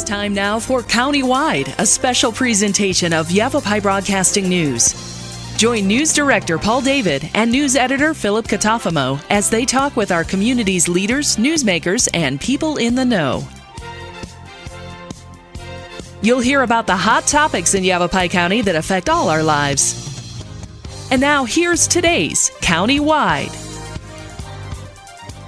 time now for Countywide, a special presentation of Yavapai Broadcasting News. Join News Director Paul David and News Editor Philip Catalfamo as they talk with our community's leaders, newsmakers, and people in the know. You'll hear about the hot topics in Yavapai County that affect all our lives. And now here's today's Countywide.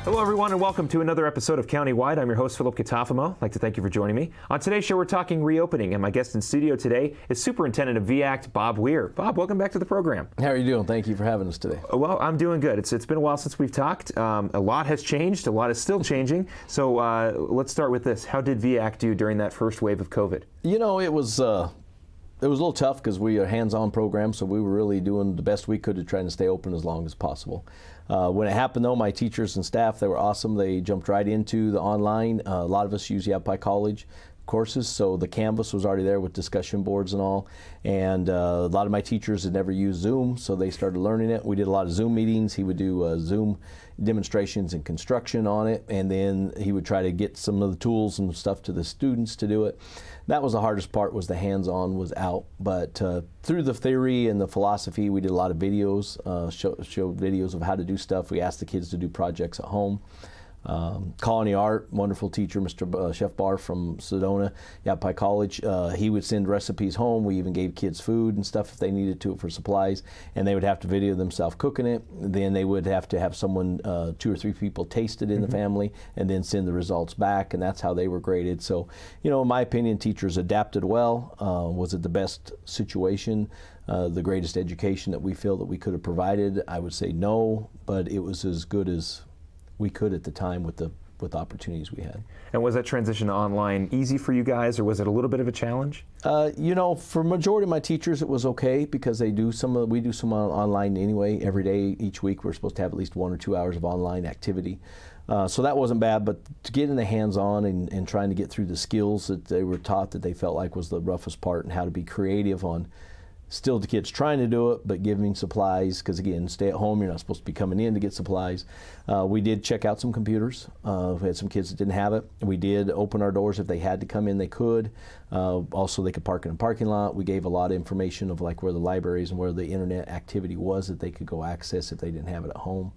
Hello everyone and welcome to another episode of Countywide. I'm your host Philip Catalfamo. I'd like to thank you for joining me. On today's show we're talking reopening, and my guest in studio today is Superintendent of VACT, Bob Weir. Bob, welcome back to the program. How are you doing? Thank you for having us today. Well, I'm doing good. It's been a while since we've talked. A lot has changed. A lot is still changing. So let's start with this. How did VACT do during that first wave of COVID? You know, it was a little tough because we are a hands-on program, so we were really doing the best we could to try and stay open as long as possible. When it happened, though, my teachers and staff, they were awesome. They jumped right into the online. A lot of us use Yavapai College courses, so the Canvas was already there with discussion boards and all. And a lot of my teachers had never used Zoom, so they started learning it. We did a lot of Zoom meetings. He would do Zoom demonstrations and construction on it, and then he would try to get some of the tools and stuff to the students to do it. That was the hardest part, was the hands-on was out. But through the theory and the philosophy, we did a lot of videos, show videos of how to do stuff. We asked the kids to do projects at home. Colony Art, wonderful teacher, Mr. Chef Barr from Sedona, Yavapai College. He would send recipes home. We even gave kids food and stuff if they needed to for supplies, and they would have to video themselves cooking it. Then they would have to have someone, 2 or 3 people taste it in the family, and then send the results back, and that's how they were graded. So, you know, in my opinion, teachers adapted well. Was it the best situation? The greatest education that we feel that we could have provided? I would say no, but it was as good as we could at the time with the opportunities we had. And was that transition to online easy for you guys, or was it a little bit of a challenge? You know, for majority of my teachers, it was okay because we do some online anyway. Every day, each week, we're supposed to have at least 1 or 2 hours of online activity. So that wasn't bad, but to get in the hands-on and trying to get through the skills that they were taught that they felt like was the roughest part, and how to be creative on still the kids trying to do it, but giving supplies, because again, stay at home, you're not supposed to be coming in to get supplies. We did check out some computers. We had some kids that didn't have it. We did open our doors. If they had to come in, they could. Also, they could park in a parking lot. We gave a lot of information of like where the libraries and where the internet activity was that they could go access if they didn't have it at home.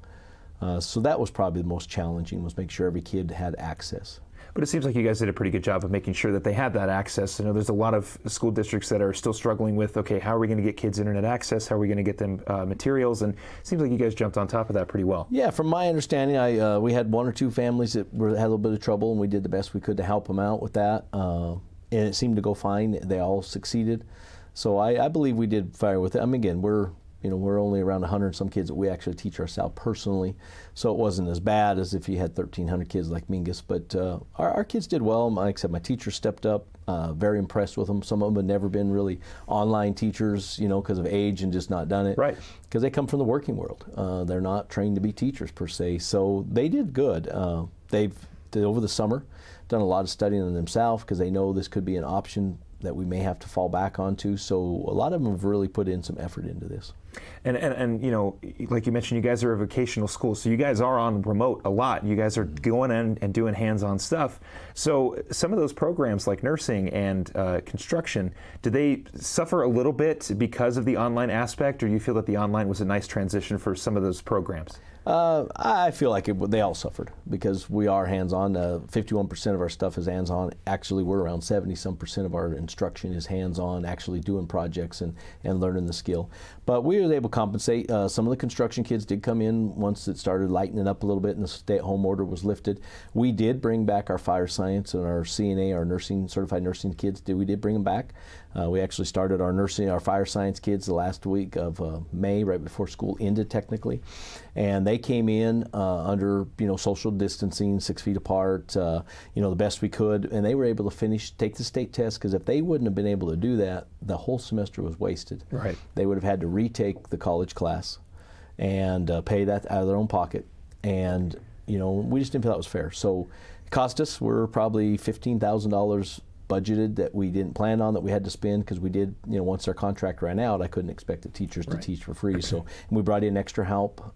So that was probably the most challenging, was make sure every kid had access. But it seems like you guys did a pretty good job of making sure that they had that access. I know there's a lot of school districts that are still struggling with, okay, how are we going to get kids internet access? How are we going to get them materials? And it seems like you guys jumped on top of that pretty well. Yeah, from my understanding, we had 1 or 2 families that had a little bit of trouble, and we did the best we could to help them out with that. And it seemed to go fine. They all succeeded. So I believe we did fine with it. I mean, again, we're only around 100 and some kids that we actually teach ourselves personally, so it wasn't as bad as if you had 1,300 kids like Mingus. But our kids did well. Like I said, my teachers stepped up. Very impressed with them. Some of them had never been really online teachers, you know, because of age and just not done it. Right. Because they come from the working world. They're not trained to be teachers per se, so they did good. They've over the summer done a lot of studying on themselves because they know this could be an option that we may have to fall back onto. So a lot of them have really put in some effort into this. And you know, like you mentioned, you guys are a vocational school, so you guys are on remote a lot. You guys are going in and doing hands-on stuff. So some of those programs like nursing and construction, do they suffer a little bit because of the online aspect, or do you feel that the online was a nice transition for some of those programs? I feel like they all suffered because we are hands-on. 51% of our stuff is hands-on. Actually, we're around 70-some% of our instruction is hands-on, actually doing projects and learning the skill. But we were able to compensate. Some of the construction kids did come in once it started lightening up a little bit and the stay-at-home order was lifted. We did bring back our fire science and our CNA, our nursing, certified nursing kids. We did bring them back. We actually started our fire science kids the last week of May, right before school ended technically. And they came in under, social distancing, 6 feet apart, the best we could. And they were able to take the state test, because if they wouldn't have been able to do that, the whole semester was wasted. Right. They would have had to retake the college class and pay that out of their own pocket. And, we just didn't feel that was fair. So it cost us, we're probably $15,000 budgeted that we didn't plan on that we had to spend, because we did, once our contract ran out, I couldn't expect the teachers to teach for free. So we brought in extra help.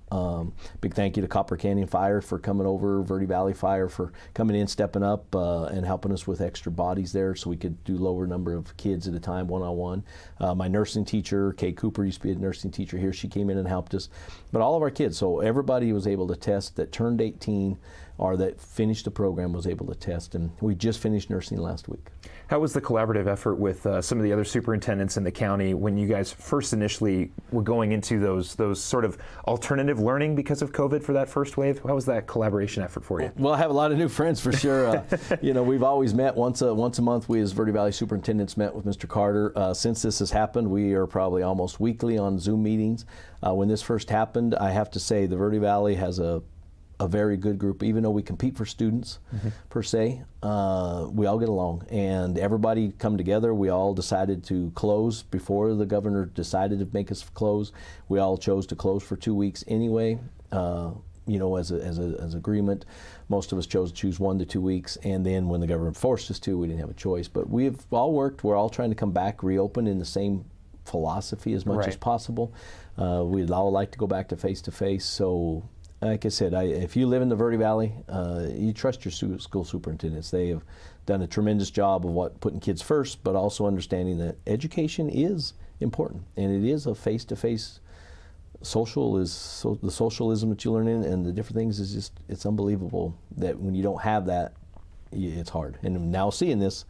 Big thank you to Copper Canyon Fire for coming over, Verde Valley Fire for coming in, stepping up, and helping us with extra bodies there so we could do lower number of kids at a time, one-on-one. My nursing teacher, Kay Cooper, used to be a nursing teacher here. She came in and helped us. But all of our kids, so everybody was able to test that turned 18 or that finished the program was able to test, and we just finished nursing last week. How was the collaborative effort with some of the other superintendents in the county when you guys first initially were going into those sort of alternative learning because of COVID for that first wave? How was that collaboration effort for you? Well, I have a lot of new friends for sure. We've always met once a month. We as Verde Valley superintendents met with Mr. Carter. Since this has happened, we are probably almost weekly on Zoom meetings. When this first happened, I have to say the Verde Valley has a very good group. Even though we compete for students per se, we all get along, and everybody come together. We all decided to close before the governor decided to make us close. We all chose to close for 2 weeks anyway, as agreement. Most of us chose to choose 1 to 2 weeks, and then when the government forced us to, we didn't have a choice. But we've all worked. We're all trying to come back, reopen in the same philosophy as much as possible. We'd all like to go back to face-to-face. So like I said, if you live in the Verde Valley, you trust your school superintendents. They have done a tremendous job of putting kids first, but also understanding that education is important, and it is a face-to-face the socialism that you learn in, and the different things is just, it's unbelievable that when you don't have that, it's hard. And now seeing this,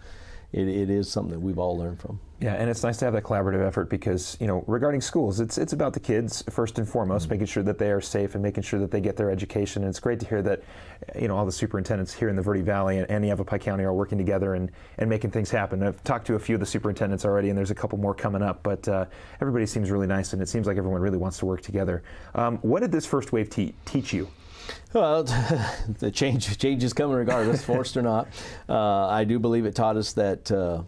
it is something that we've all learned from. Yeah, and it's nice to have that collaborative effort because, regarding schools, it's about the kids first and foremost, making sure that they are safe and making sure that they get their education. And it's great to hear that, all the superintendents here in the Verde Valley and Yavapai County are working together and making things happen. I've talked to a few of the superintendents already, and there's a couple more coming up, but everybody seems really nice, and it seems like everyone really wants to work together. What did this first wave teach you? Well, the change is coming regardless, forced or not. I do believe it taught us that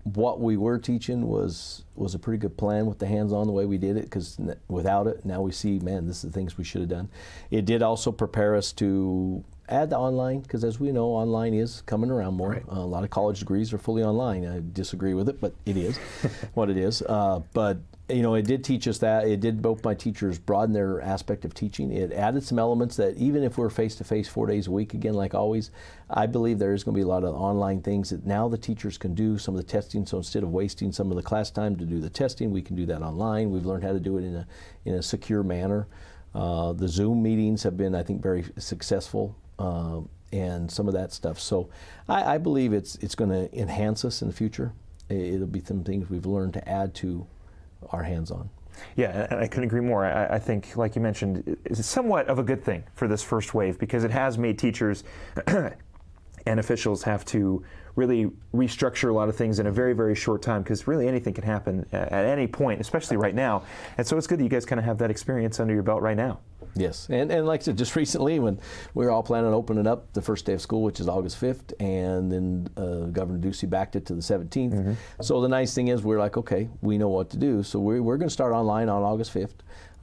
what we were teaching was a pretty good plan with the hands-on, the way we did it, because without it, now we see, man, this is the things we should have done. It did also prepare us to add the online, because as we know, online is coming around more. Right. A lot of college degrees are fully online. I disagree with it, but it is what it is. But it did teach us that. It did both my teachers broaden their aspect of teaching. It added some elements that even if we're face-to-face 4 days a week, again, like always, I believe there is going to be a lot of online things that now the teachers can do some of the testing. So instead of wasting some of the class time to do the testing, we can do that online. We've learned how to do it in a secure manner. The Zoom meetings have been, I think, very successful. And some of that stuff. So I believe it's going to enhance us in the future. It'll be some things we've learned to add to our hands-on. Yeah, and I couldn't agree more. I think, like you mentioned, it's somewhat of a good thing for this first wave because it has made teachers and officials have to really restructure a lot of things in a very, very short time because really anything can happen at any point, especially right now. And so it's good that you guys kind of have that experience under your belt right now. Yes, and like I said, just recently when we were all planning on opening up the first day of school, which is August 5th, and then Governor Ducey backed it to the 17th. Mm-hmm. So the nice thing is we're like, okay, we know what to do. So we're going to start online on August 5th.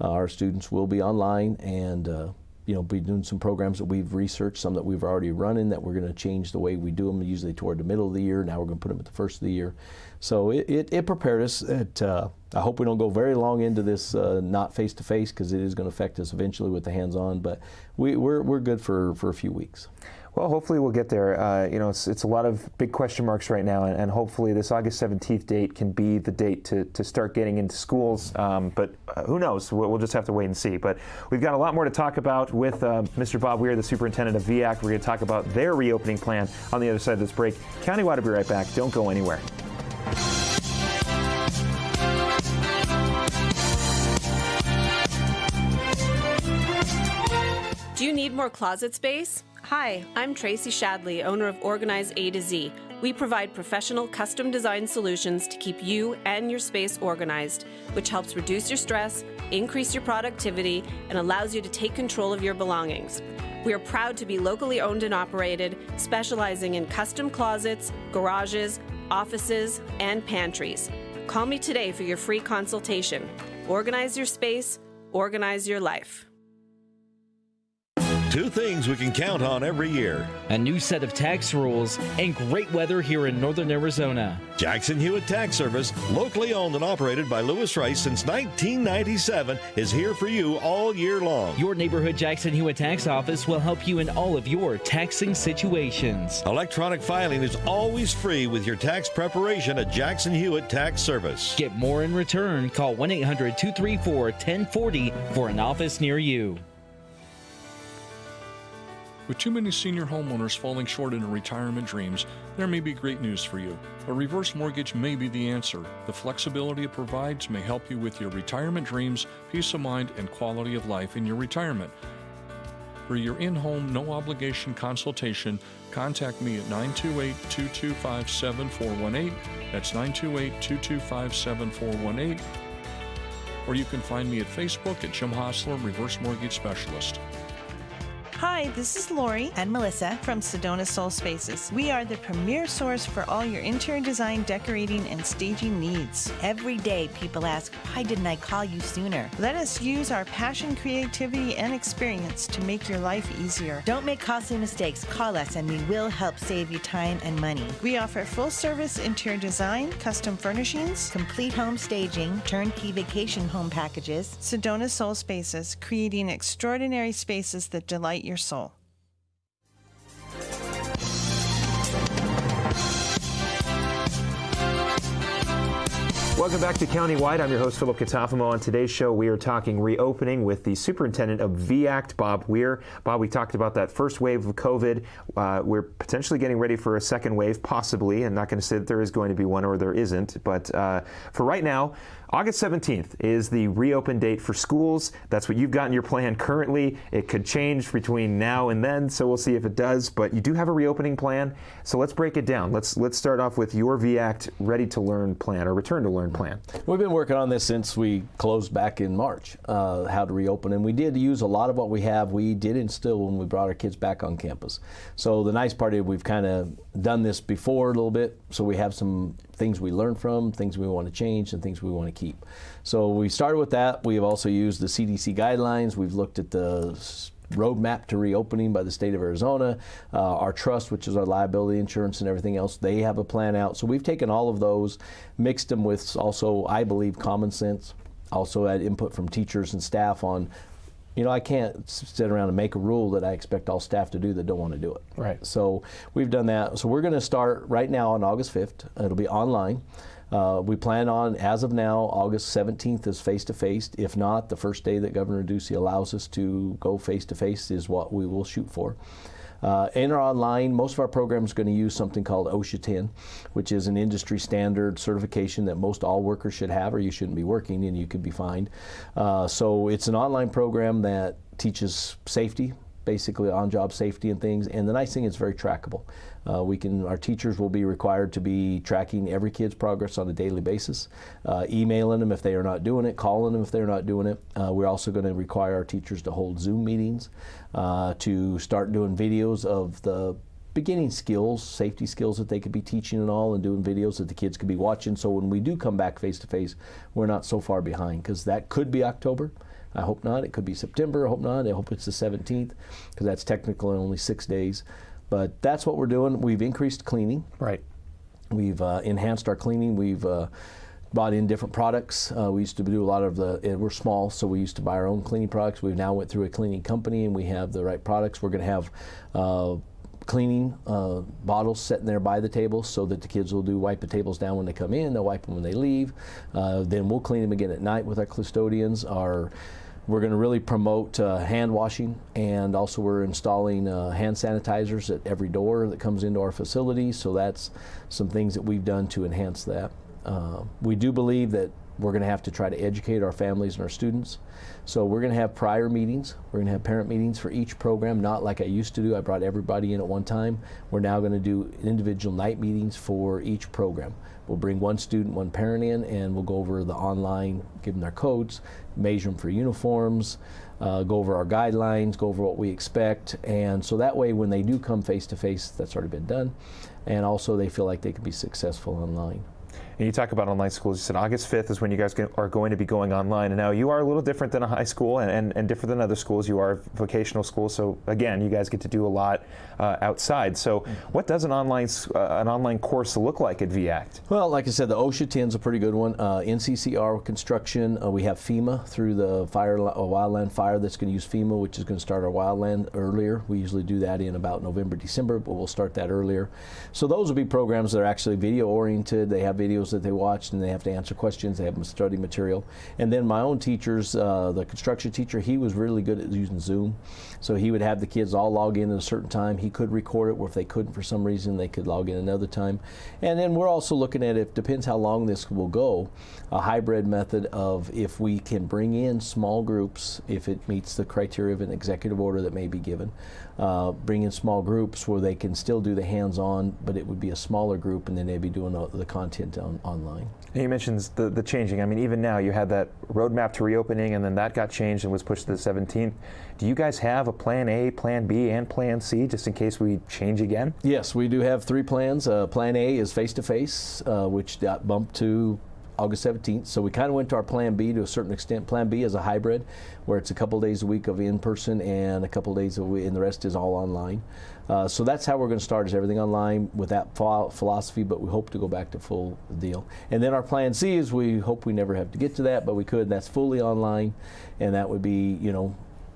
Our students will be online and be doing some programs that we've researched, some that we've already running that we're going to change the way we do them, usually toward the middle of the year. Now we're going to put them at the first of the year. So it prepared us. I hope we don't go very long into this not face-to-face because it is going to affect us eventually with the hands-on, but we're good for a few weeks. Well, hopefully we'll get there. It's a lot of big question marks right now, and hopefully this August 17th date can be the date to start getting into schools. But who knows? We'll just have to wait and see. But we've got a lot more to talk about with Mr. Bob Weir, the superintendent of VIAC. We're going to talk about their reopening plan on the other side of this break. Countywide will be right back. Don't go anywhere. Do you need more closet space? Hi, I'm Tracy Shadley, owner of Organize A to Z. We provide professional custom design solutions to keep you and your space organized, which helps reduce your stress, increase your productivity, and allows you to take control of your belongings. We are proud to be locally owned and operated, specializing in custom closets, garages, offices, and pantries. Call me today for your free consultation. Organize your space, organize your life. Two things we can count on every year. A new set of tax rules and great weather here in northern Arizona. Jackson Hewitt Tax Service, locally owned and operated by Lewis Rice since 1997, is here for you all year long. Your neighborhood Jackson Hewitt Tax Office will help you in all of your taxing situations. Electronic filing is always free with your tax preparation at Jackson Hewitt Tax Service. Get more in return. Call 1-800-234-1040 for an office near you. With too many senior homeowners falling short in their retirement dreams, there may be great news for you. A reverse mortgage may be the answer. The flexibility it provides may help you with your retirement dreams, peace of mind, and quality of life in your retirement. For your in-home, no-obligation consultation, contact me at 928-225-7418. That's 928-225-7418. Or you can find me at Facebook at Jim Hostler, Reverse Mortgage Specialist. Hi, this is Lori and Melissa from Sedona Soul Spaces. We are the premier source for all your interior design, decorating, and staging needs. Every day people ask, why didn't I call you sooner? Let us use our passion, creativity, and experience to make your life easier. Don't make costly mistakes. Call us and we will help save you time and money. We offer full-service interior design, custom furnishings, complete home staging, turnkey vacation home packages. Sedona Soul Spaces, creating extraordinary spaces that delight your soul. Welcome back to Countywide. I'm your host, Philip Catalfamo. On today's show, we are talking reopening with the Superintendent of VACT, Bob Weir. Bob, we talked about that first wave of COVID. We're potentially getting ready for a second wave, possibly. I'm not going to say that there is going to be one or there isn't. But for right now, August 17th is the reopen date for schools. That's what you've got in your plan currently. It could change between now and then, so we'll see if it does. But you do have a reopening plan, so let's break it down. Let's start off with your VACT Ready to Learn plan, or Return to Learn plan. We've been working on this since we closed back in March, how to reopen, and we did use a lot of what we have. We did instill when we brought our kids back on campus. So the nice part is we've kind of done this before a little bit, so we have some things we learned from, things we want to change, and things we want to keep. So we started with that. We have also used the CDC guidelines. We've looked at the roadmap to reopening by the state of Arizona. Our trust, which is our liability insurance and everything else, they have a plan out. So we've taken all of those, mixed them with also, I believe, common sense. Also had input from teachers and staff on, you know, I can't sit around and make a rule that I expect all staff to do that don't want to do it. Right. So we've done that. So we're going to start right now on August 5th. It'll be online. We plan on, as of now, August 17th is face-to-face. If not, the first day that Governor Ducey allows us to go face-to-face is what we will shoot for. In our online, most of our programs are going to use something called OSHA 10, which is an industry standard certification that most all workers should have, or you shouldn't be working and you could be fined. So it's an online program that teaches safety, basically on-job safety and things. And the nice thing is very trackable. Our teachers will be required to be tracking every kid's progress on a daily basis, emailing them if they are not doing it, calling them if they're not doing it. We're also going to require our teachers to hold Zoom meetings, to start doing videos of the beginning skills, safety skills that they could be teaching and all, and doing videos that the kids could be watching. So when we do come back face-to-face, we're not so far behind, because that could be October. I hope not. It could be September. I hope not. I hope it's the 17th, because that's technically only 6 days. But that's what we're doing. We've increased cleaning. Right. We've enhanced our cleaning. We've bought in different products. We used to do a lot of we're small, so we used to buy our own cleaning products. We've now went through a cleaning company, and we have the right products. We're going to have cleaning bottles sitting there by the table, so that the kids will wipe the tables down when they come in. They'll wipe them when they leave. Then we'll clean them again at night with our custodians. We're going to really promote hand washing, and also we're installing hand sanitizers at every door that comes into our facility. So that's some things that we've done to enhance that. We do believe that we're going to have to try to educate our families and our students. So we're going to have prior meetings. We're going to have parent meetings for each program, not like I used to do. I brought everybody in at one time. We're now going to do individual night meetings for each program. We'll bring one student, one parent in, and we'll go over the online, give them their codes, measure them for uniforms, go over our guidelines, go over what we expect. And so that way, when they do come face-to-face, that's already been done. And also, they feel like they can be successful online. And you talk about online schools. You said August 5th is when you guys are going to be going online. And now you are a little different than a high school and different than other schools. You are a vocational school. So again, you guys get to do a lot outside. So what does an online course look like at VACT? Well, like I said, the OSHA 10 is a pretty good one. NCCR construction. We have FEMA through the wildland fire that's going to use FEMA, which is going to start our wildland earlier. We usually do that in about November, December, but we'll start that earlier. So those will be programs that are actually video oriented. They have videos that they watched and they have to answer questions. They have study material. And then my own teachers, the construction teacher, he was really good at using Zoom. So he would have the kids all log in at a certain time. He could record it, or if they couldn't for some reason, they could log in another time. And then we're also looking at, it depends how long this will go, a hybrid method of if we can bring in small groups, if it meets the criteria of an executive order that may be given, bring in small groups where they can still do the hands-on, but it would be a smaller group, and then they'd be doing the content online. And you mentioned the changing. I mean, even now you had that roadmap to reopening, and then that got changed and was pushed to the 17th. Do you guys have a plan A, plan B, and plan C just in case we change again? Yes, we do have 3 plans. Plan A is face-to-face, which got bumped to August 17th. So we kind of went to our plan B to a certain extent. Plan B is a hybrid where it's a couple days a week of in-person and a couple days a week, and the rest is all online. So that's how we're going to start, is everything online with that philosophy, but we hope to go back to full deal. And then our plan C is we hope we never have to get to that, but we could. That's fully online, and that would be,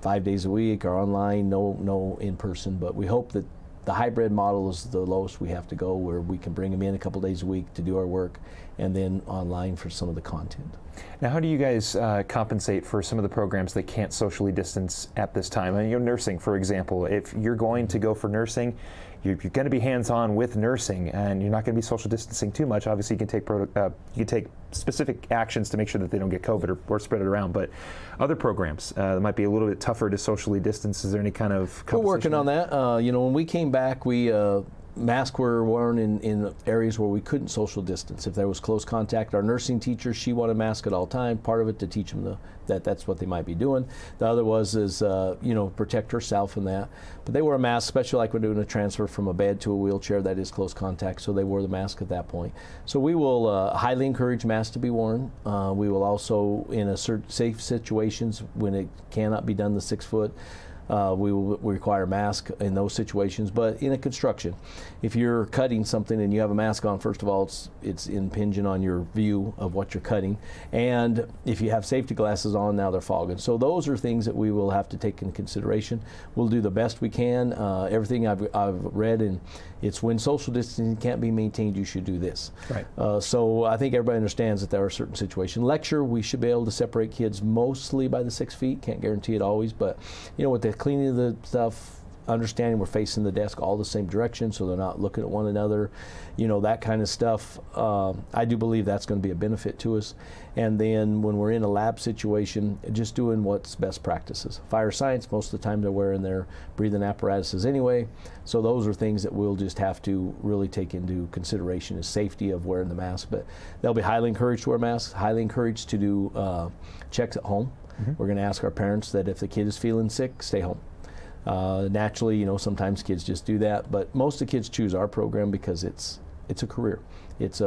5 days a week or online, no in-person. But we hope that the hybrid model is the lowest we have to go, where we can bring them in a couple days a week to do our work and then online for some of the content. Now, how do you guys compensate for some of the programs that can't socially distance at this time? I mean, nursing, for example. If you're going to go for nursing, you're going to be hands-on with nursing, and you're not going to be social distancing too much. Obviously, you can take specific actions to make sure that they don't get COVID or spread it around. But other programs that might be a little bit tougher to socially distance. Is there any kind of We're working on that. When we came back, masks were worn in areas where we couldn't social distance. If there was close contact, our nursing teacher, she wanted a mask at all time. Part of it to teach them that's what they might be doing. The other was protect herself in that. But they wore a mask, especially like when doing a transfer from a bed to a wheelchair. That is close contact, so they wore the mask at that point. So we will highly encourage masks to be worn. We will also, in a certain safe situations when it cannot be done the 6 foot, we will require a mask in those situations. But in a construction, if you're cutting something and you have a mask on, first of all, it's impinging on your view of what you're cutting. And if you have safety glasses on, now they're fogging. So those are things that we will have to take into consideration. We'll do the best we can. Everything I've read, and it's when social distancing can't be maintained, you should do this. Right. So I think everybody understands that there are certain situations. Lecture, we should be able to separate kids mostly by the 6 feet. Can't guarantee it always, but with the cleaning of the stuff, understanding we're facing the desk all the same direction so they're not looking at one another, that kind of stuff. I do believe that's going to be a benefit to us. And then when we're in a lab situation, just doing what's best practices. Fire science, most of the time they're wearing their breathing apparatuses anyway. So those are things that we'll just have to really take into consideration, is safety of wearing the mask. But they'll be highly encouraged to wear masks, highly encouraged to do checks at home. Mm-hmm. We're going to ask our parents that if the kid is feeling sick, stay home. Naturally, sometimes kids just do that, but most of the kids choose our program because it's a career. It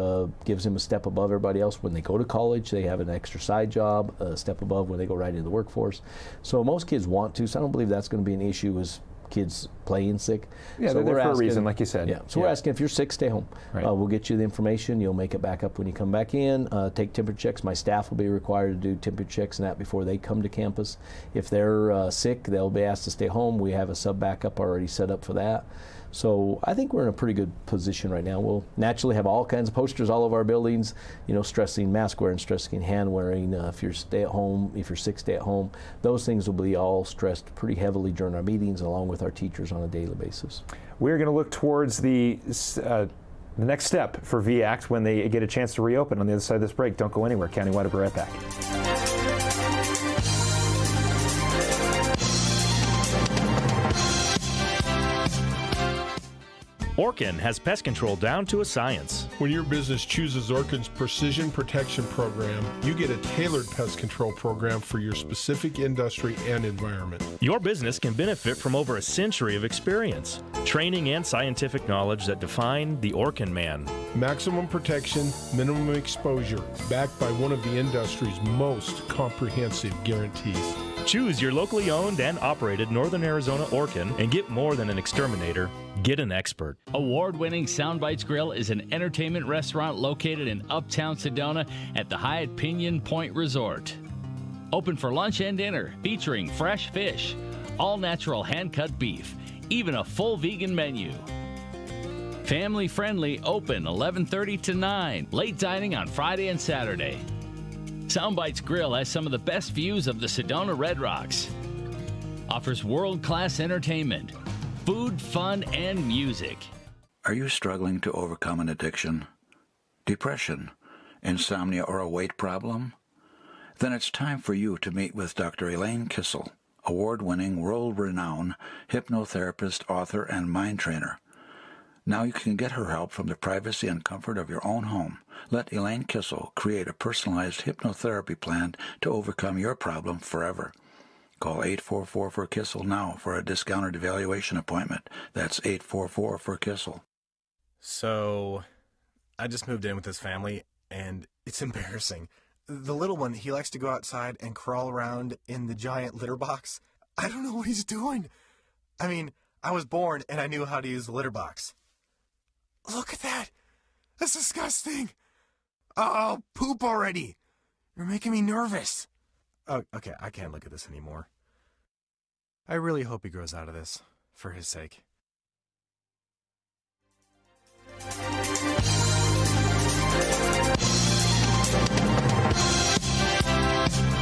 gives them a step above everybody else. When they go to college, they have an extra side job, a step above when they go right into the workforce. So most kids want to, so I don't believe that's going to be an issue as kids playing sick. Yeah, so they're there for a reason, like you said. Yeah, so we're asking, if you're sick, stay home. Right. We'll get you the information. You'll make it back up when you come back in. Take temperature checks. My staff will be required to do temperature checks and that before they come to campus. If they're sick, they'll be asked to stay home. We have a sub backup already set up for that. So I think we're in a pretty good position right now. We'll naturally have all kinds of posters all over our buildings, stressing mask wearing, stressing hand wearing. If you're stay at home, if you're sick, stay at home. Those things will be all stressed pretty heavily during our meetings, along with our teachers on a daily basis. We're going to look towards the next step for VACT when they get a chance to reopen on the other side of this break. Don't go anywhere. Countywide will be right back. Orkin has pest control down to a science. When your business chooses Orkin's Precision Protection Program, you get a tailored pest control program for your specific industry and environment. Your business can benefit from over a century of experience, training, and scientific knowledge that define the Orkin man. Maximum protection, minimum exposure, backed by one of the industry's most comprehensive guarantees. Choose your locally owned and operated Northern Arizona Orkin and get more than an exterminator. Get an expert. Award-winning Soundbites Grill is an entertainment restaurant located in Uptown Sedona at the Hyatt Pinion Point Resort. Open for lunch and dinner, featuring fresh fish, all-natural hand-cut beef, even a full vegan menu. Family-friendly, open 11:30 to 9. Late dining on Friday and Saturday. Soundbites Grill has some of the best views of the Sedona Red Rocks. Offers world-class entertainment, food, fun, and music. Are you struggling to overcome an addiction, depression, insomnia, or a weight problem? Then it's time for you to meet with Dr. Elaine Kissel, award-winning, world-renowned hypnotherapist, author, and mind trainer. Now you can get her help from the privacy and comfort of your own home. Let Elaine Kissel create a personalized hypnotherapy plan to overcome your problem forever. Call 844-4KISSEL now for a discounted evaluation appointment. That's 844-4KISSEL. So, I just moved in with this family, and it's embarrassing. The little one, he likes to go outside and crawl around in the giant litter box. I don't know what he's doing. I mean, I was born and I knew how to use the litter box. Look at that! That's disgusting! Oh, poop already! You're making me nervous. Oh, okay, I can't look at this anymore. I really hope he grows out of this, for his sake.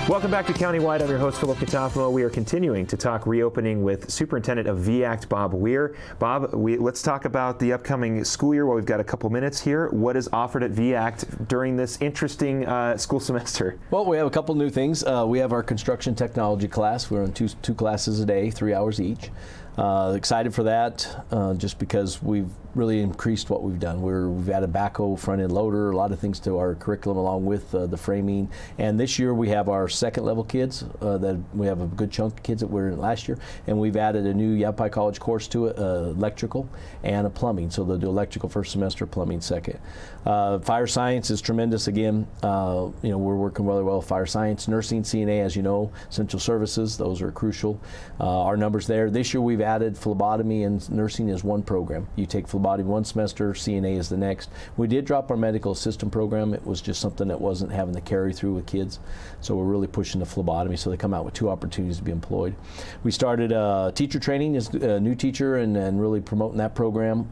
Welcome back to Countywide. I'm your host, Philip Catalfamo. We are continuing to talk reopening with Superintendent of VACT, Bob Weir. Bob, let's talk about the upcoming school year. Well, we've got a couple minutes here. What is offered at VACT during this interesting school semester? Well, we have a couple new things. We have our construction technology class. We're in two classes a day, 3 hours each. Excited for that, just because we've really increased what we've done. We've added backhoe, front-end loader, a lot of things to our curriculum along with the framing. And this year we have our second-level kids. That we have a good chunk of kids that were in last year. And we've added a new Yavapai College course to it, electrical and a plumbing. So they'll do electrical first semester, plumbing second. Fire science is tremendous again. We're working really well with fire science. Nursing, CNA, as you know, essential services, those are crucial. Our numbers there. This year we've added phlebotomy and nursing as one program. You take phlebotomy one semester, CNA is the next. We did drop our medical assistant program. It was just something that wasn't having the carry through with kids. So we're really pushing the phlebotomy, so they come out with 2 opportunities to be employed. We started teacher training as a new teacher and really promoting that program.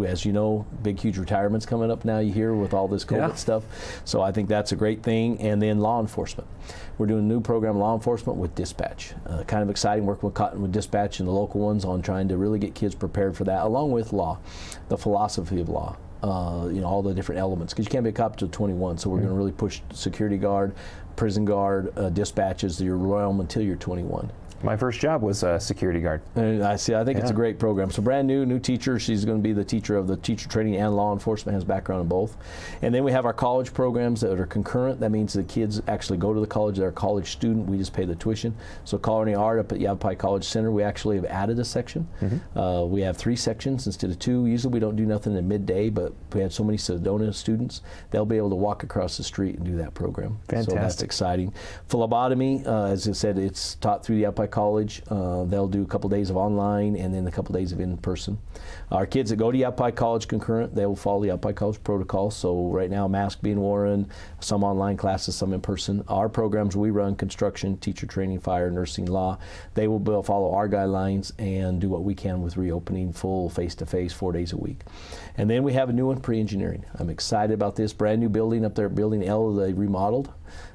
As you know, big, huge retirements coming up now, you hear, with all this COVID stuff. So I think that's a great thing. And then law enforcement. We're doing a new program, law enforcement with dispatch. Kind of exciting, working with dispatch and the local ones on trying to really get kids prepared for that, along with law, the philosophy of law, all the different elements. Because you can't be a cop till 21, so we're going to really push security guard, prison guard, dispatches, your realm until you're 21. My first job was a security guard. And I think it's a great program. So brand new teacher. She's going to be the teacher of the teacher training and law enforcement, has background in both. And then we have our college programs that are concurrent. That means the kids actually go to the college. They're a college student. We just pay the tuition. So culinary art up at Yavapai College Center, we actually have added a section. Mm-hmm. We have 3 sections instead of 2. Usually we don't do nothing at midday, but we have so many Sedona students, they'll be able to walk across the street and do that program. Fantastic. So that's exciting. Phlebotomy, as I said, it's taught through the Yavapai College. They'll do a couple days of online and then a couple days of in-person. Our kids that go to Yavapai College concurrent, they will follow the Yavapai College protocol. So right now, mask being worn, some online classes, some in person. Our programs we run, construction, teacher training, fire, nursing, law, they will follow our guidelines and do what we can with reopening, full face-to-face, 4 days a week. And then we have a new one, pre-engineering. I'm excited about this brand new building up there at Building L they remodeled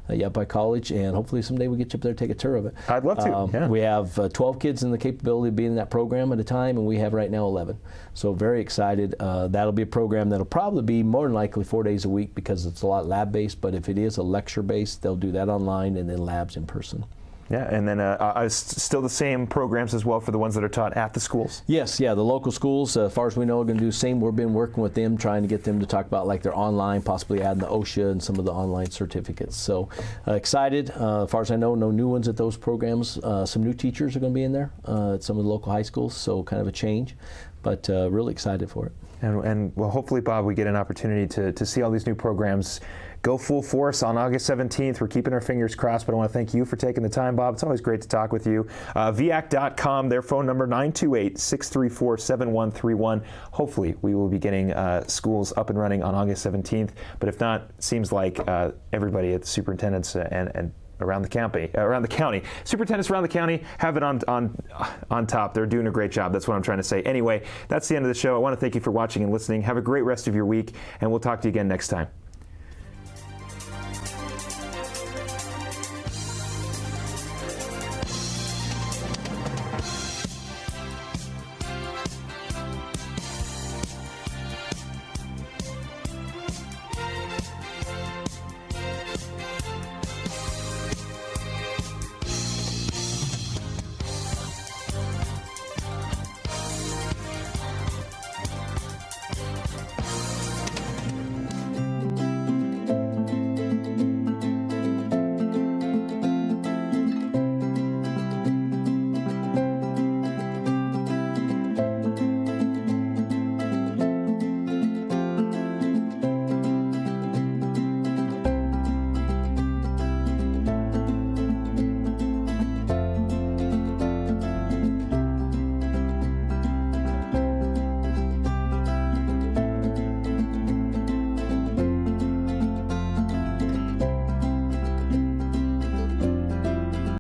at Yavapai College, and hopefully someday we get you up there to take a tour of it. I'd love to. We have 12 kids in the capability of being in that program at a time, and we have right now 11. So very excited. That'll be a program that'll probably be more than likely 4 days a week because it's a lot lab-based, but if it is a lecture-based, they'll do that online and then labs in person. Yeah, and then still the same programs as well for the ones that are taught at the schools? Yes, the local schools, as far as we know, are going to do the same. We've been working with them, trying to get them to talk about like their online, possibly adding the OSHA and some of the online certificates. So excited. As far as I know, no new ones at those programs. Some new teachers are going to be in there at some of the local high schools, so kind of a change, but really excited for it. And well, hopefully, Bob, we get an opportunity to see all these new programs go full force on August 17th. We're keeping our fingers crossed, but I want to thank you for taking the time, Bob. It's always great to talk with you. VIAC.com, their phone number 928-634-7131. Hopefully, we will be getting schools up and running on August 17th. But if not, it seems like everybody at the superintendents and around the county, superintendents around the county have it on top. They're doing a great job. That's what I'm trying to say. Anyway, that's the end of the show. I want to thank you for watching and listening. Have a great rest of your week, and we'll talk to you again next time.